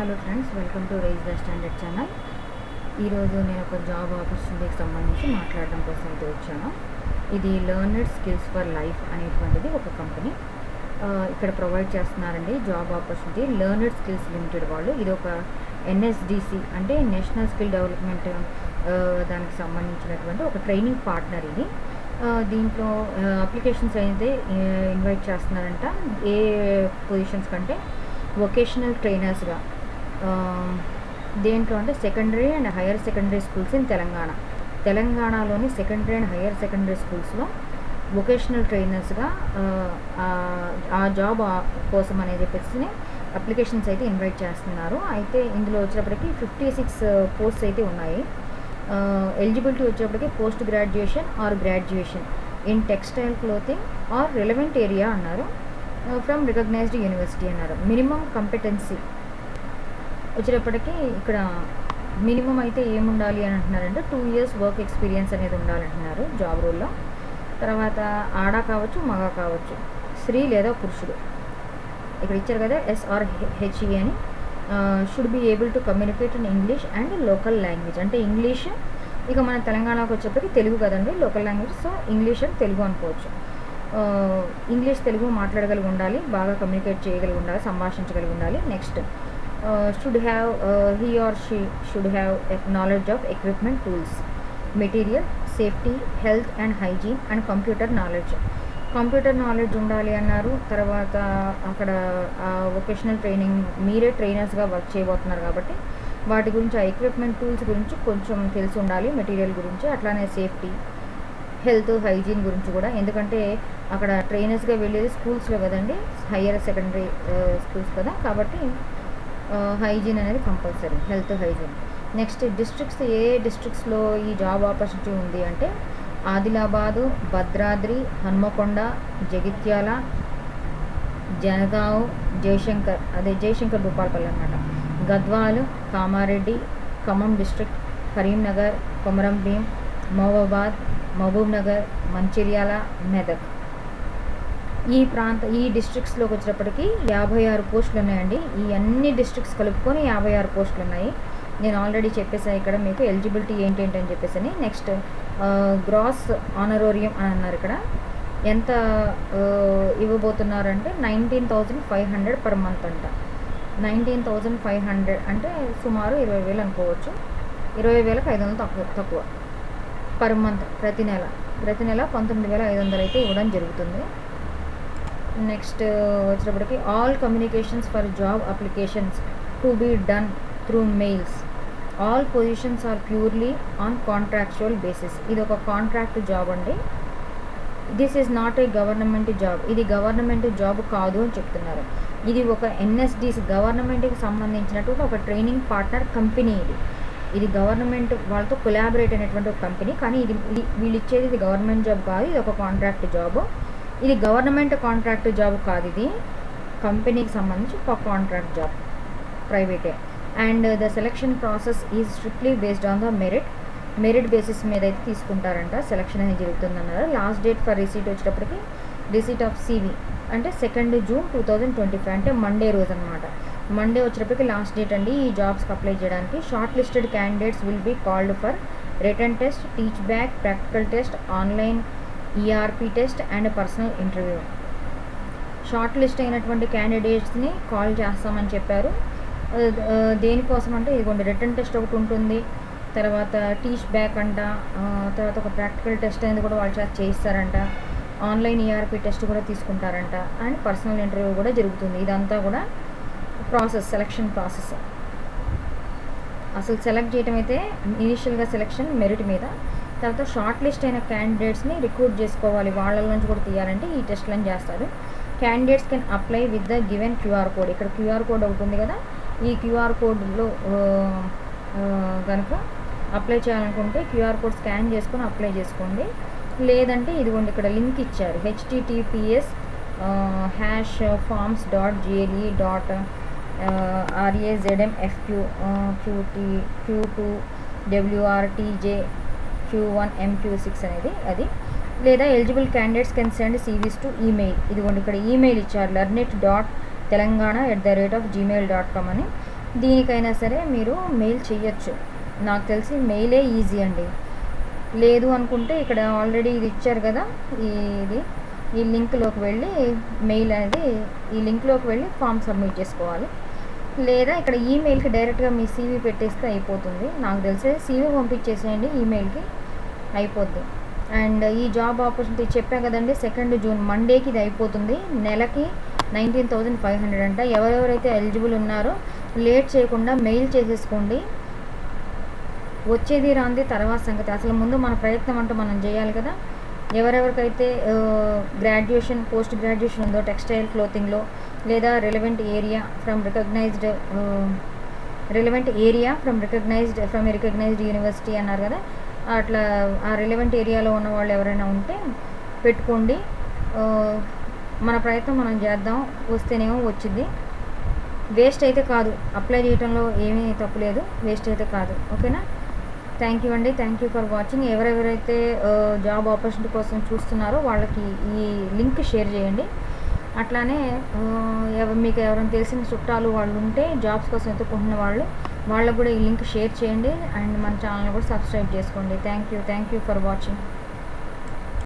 Hello friends, welcome to rise the standard channel. ఈరోజు నేను ఒక జాబ్ ఆపర్చునిటీకి సంబంధించి మాట్లాడడం కోసం అయితే వచ్చాను. ఇది లెర్నెడ్ స్కిల్స్ ఫర్ లైఫ్ అనేటువంటిది ఒక కంపెనీ ఇక్కడ ప్రొవైడ్ చేస్తున్నారండి. Job opportunity learned skills limited వాళ్ళు. ఇది ఒక ఎన్ఎస్డిసి అంటే నేషనల్ స్కిల్ డెవలప్మెంట్ దానికి సంబంధించినటువంటి ఒక ట్రైనింగ్ పార్ట్నర్ ఇది. దీంట్లో అప్లికేషన్స్ అయితే ఇన్వైట్ చేస్తున్నారంట. ఏ పొజిషన్స్ కంటే వొకేషనల్ ట్రైనర్స్గా, దేంట్లో అంటే secondary and higher secondary schools in తెలంగాణలోని సెకండరీ అండ్ హైయర్ సెకండరీ స్కూల్స్లో వొకేషనల్ ట్రైనర్స్గా ఆ జాబ్ కోసం అనేది చెప్పేసి అప్లికేషన్స్ అయితే ఇన్వైట్ చేస్తున్నారు. అయితే ఇందులో వచ్చేటప్పటికి 56 పోస్ట్స్ అయితే ఉన్నాయి. ఎలిజిబిలిటీ వచ్చేటప్పటికి post graduation or graduation in textile clothing or relevant area అన్నారు. ఫ్రమ్ రికగ్నైజ్డ్ యూనివర్సిటీ అన్నారు. మినిమం కంపెటెన్సీ వచ్చేటప్పటికి ఇక్కడ మినిమం అయితే ఏముండాలి అని అంటున్నారంటే 2 years వర్క్ ఎక్స్పీరియన్స్ అనేది ఉండాలంటున్నారు జాబ్ రోల్లో. తర్వాత ఆడ కావచ్చు, మగ కావచ్చు, స్త్రీ లేదా పురుషుడు. ఇక్కడ ఇచ్చారు కదా SRHE అని. Should be able to communicate in English and local language. అంటే ఇంగ్లీష్, ఇక మన తెలంగాణకు వచ్చేప్పటికి తెలుగు కదండి local language. So English and Telugu అనుకోవచ్చు. ఇంగ్లీష్ తెలుగు మాట్లాడగలిగి ఉండాలి, బాగా కమ్యూనికేట్ చేయగలిగి ఉండాలి, సంభాషించగలిగి ఉండాలి. Next he or she should have knowledge of equipment, tools, material, safety, health and hygiene and computer knowledge ఉండాలి అన్నారు. తర్వాత అక్కడ వొకేషనల్ ట్రైనింగ్ మీరే ట్రైనర్స్గా వర్క్ చేయబోతున్నారు కాబట్టి వాటి గురించి, ఆ ఎక్విప్మెంట్ టూల్స్ గురించి కొంచెం తెలిసి ఉండాలి, మెటీరియల్ గురించి. అట్లానే సేఫ్టీ, హెల్త్, హైజీన్ గురించి కూడా. ఎందుకంటే అక్కడ ట్రైనర్స్గా వెళ్ళేది స్కూల్స్లో కదండి, హయ్యర్ సెకండరీ స్కూల్స్ కదా, కాబట్టి హైజీన్ అనేది compulsory, health, hygiene. Next districts, ఏ డిస్ట్రిక్ట్స్లో ఈ జాబ్ ఆపర్చునిటీ ఉంది అంటే ఆదిలాబాదు, భద్రాద్రి, హన్మకొండ, జగిత్యాల, జనగావ్, జయశంకర్ భూపాలపల్లి అన్నమాట, గద్వాల్, కామారెడ్డి, ఖమ్మం డిస్ట్రిక్ట్, కరీంనగర్, కొమరం భీం, మహబూబ్ నగర్, మంచిర్యాల, మెదక్. ఈ డిస్ట్రిక్ట్స్లోకి వచ్చేటప్పటికి 56 పోస్టులు ఉన్నాయండి. ఈ అన్ని డిస్ట్రిక్ట్స్ కలుపుకొని 56 పోస్టులు ఉన్నాయి. నేను ఆల్రెడీ చెప్పేసాను ఇక్కడ మీకు ఎలిజిబిలిటీ ఏంటేంటి అని చెప్పేసి. నెక్స్ట్ గ్రాస్ ఆనరోరియం అని అన్నారు. ఇక్కడ ఎంత ఇవ్వబోతున్నారంటే 19,500 పర్ మంత్ అంట. 19,500 అంటే సుమారు 20,000 అనుకోవచ్చు. 20,500 తక్కువ పర్ మంత్. ప్రతి నెల 19,500 అయితే ఇవ్వడం జరుగుతుంది. నెక్స్ట్ వచ్చేటప్పటికి all communications for job applications to be done through mails. All positions are purely on contractual basis. ఇది ఒక కాంట్రాక్ట్ జాబ్ అండి. This is not a government job. ఇది గవర్నమెంట్ జాబ్ కాదు అని చెప్తున్నారు. ఇది ఒక ఎన్ఎస్డిసి, గవర్నమెంట్కి సంబంధించినటువంటి ఒక ట్రైనింగ్ పార్ట్నర్ కంపెనీ. ఇది గవర్నమెంట్ వాళ్ళతో కొలాబరేట్ అయినటువంటి ఒక కంపెనీ. కానీ ఇది వీళ్ళు ఇచ్చేది ఇది గవర్నమెంట్ జాబ్ కాదు, ఇది ఒక కాంట్రాక్ట్ జాబ్. ఇది గవర్నమెంట్ కాంట్రాక్ట్ జాబ్ కాదు, ఇది కంపెనీకి సంబంధించి ఒక కాంట్రాక్ట్ జాబ్, ప్రైవేటే. And the selection process is strictly based on the merit basis మీద అయితే తీసుకుంటారంట. సెలక్షన్ అనేది జరుగుతుందన్నారు. లాస్ట్ డేట్ ఫర్ రిసీట్ వచ్చేటప్పటికి రిసీట్ ఆఫ్ CV అంటే 2 June 2025 అంటే మండే రోజు అనమాట. మండే వచ్చేటప్పటికి లాస్ట్ డేట్ అండి ఈ జాబ్స్కి అప్లై చేయడానికి. Shortlisted candidates will be called for written test, teach back, practical test, online ERP test and personal interview. Shortlist అయినటువంటి క్యాండిడేట్స్ని కాల్ చేస్తామని చెప్పారు. దేనికోసం అంటే ఇదిగోండి రిటర్న్ టెస్ట్ ఒకటి ఉంటుంది, తర్వాత టీచ్ బ్యాక్ అంట, తర్వాత ఒక ప్రాక్టికల్ టెస్ట్ అనేది కూడా వాళ్ళు చేయిస్తారంట, ఆన్లైన్ ERP టెస్ట్ కూడా తీసుకుంటారంట, అండ్ పర్సనల్ ఇంటర్వ్యూ కూడా జరుగుతుంది. ఇదంతా కూడా ప్రాసెస్, సెలక్షన్ ప్రాసెస్. అసలు సెలెక్ట్ చేయడం అయితే ఇనిషియల్గా సెలెక్షన్ మెరిట్ మీద, తర్వాత షార్ట్ లిస్ట్ అయిన క్యాండిడేట్స్ని రిక్రూట్ చేసుకోవాలి, వాళ్ళ నుంచి కూడా తీయాలంటే ఈ టెస్ట్లను చేస్తారు. Candidates can apply with the given QR code. ఇక్కడ QR కోడ్ ఒకటి ఉంది కదా, ఈ QR కోడ్లో కనుక అప్లై చేయాలనుకుంటే QR కోడ్ స్కాన్ చేసుకొని అప్లై చేసుకోండి. లేదంటే ఇదిగోండి ఇక్కడ లింక్ ఇచ్చారు, https://razmfq2wrtj Q1MQ6 అనేది అది. లేదా eligible candidates can send CVs to email. ఇదిగోండి ఇక్కడ ఈమెయిల్ ఇచ్చారు, learnit.telangana@gmail.com అని. దీనికైనా సరే మీరు మెయిల్ చేయొచ్చు. నాకు తెలిసి మెయిలే ఈజీ అండి. లేదు అనుకుంటే ఇక్కడ ఆల్రెడీ ఇది ఇచ్చారు కదా, ఈ లింక్లోకి వెళ్ళి మెయిల్ అనేది ఈ లింక్లోకి వెళ్ళి ఫామ్ సబ్మిట్ చేసుకోవాలి. లేదా ఇక్కడ ఈమెయిల్కి డైరెక్ట్గా మీ సీవీ పెట్టేస్తే అయిపోతుంది. నాకు తెలిసి సీవీ పంపించేసేయండి, ఈమెయిల్కి అయిపోద్ది. అండ్ ఈ జాబ్ ఆపర్చునిటీ చెప్పా కదండి, 2 జూన్ మండేకి ఇది అయిపోతుంది. నెలకి 19,500 అంట. ఎవరెవరైతే ఎలిజిబుల్ ఉన్నారో లేట్ చేయకుండా మెయిల్ చేసేసుకోండి. వచ్చేది రాంది తర్వాత సంగతి, అసలు ముందు మన ప్రయత్నం అంటూ మనం చేయాలి కదా. ఎవరెవరికైతే గ్రాడ్యుయేషన్, పోస్ట్ గ్రాడ్యుయేషన్ ఉందో టెక్స్టైల్ క్లోతింగ్లో, లేదా relevant area from recognised university అన్నారు కదా, అట్లా ఆ రిలవెంట్ ఏరియాలో ఉన్న వాళ్ళు ఎవరైనా ఉంటే పెట్టుకోండి. మన ప్రయత్నం మనం చేద్దాం, వస్తేనేమో వచ్చింది. వేస్ట్ అయితే కాదు, అప్లై చేయడంలో ఏమీ తప్పులేదు, వేస్ట్ అయితే కాదు. ఓకేనా? థ్యాంక్ యూ అండి, థ్యాంక్ యూ ఫర్ వాచింగ్. ఎవరెవరైతే జాబ్ ఆపర్చునిటీ కోసం చూస్తున్నారో వాళ్ళకి ఈ లింక్ షేర్ చేయండి. అట్లానే మీకు ఎవరైనా తెలిసిన చుట్టాలు వాళ్ళు ఉంటే జాబ్స్ కోసం ఎత్తుకుంటున్న వాళ్ళకు కూడా ఈ లింక్ షేర్ చేయండి. అండ్ మన ఛానల్ కూడా సబ్స్క్రైబ్ చేసుకోండి. Thank you for watching.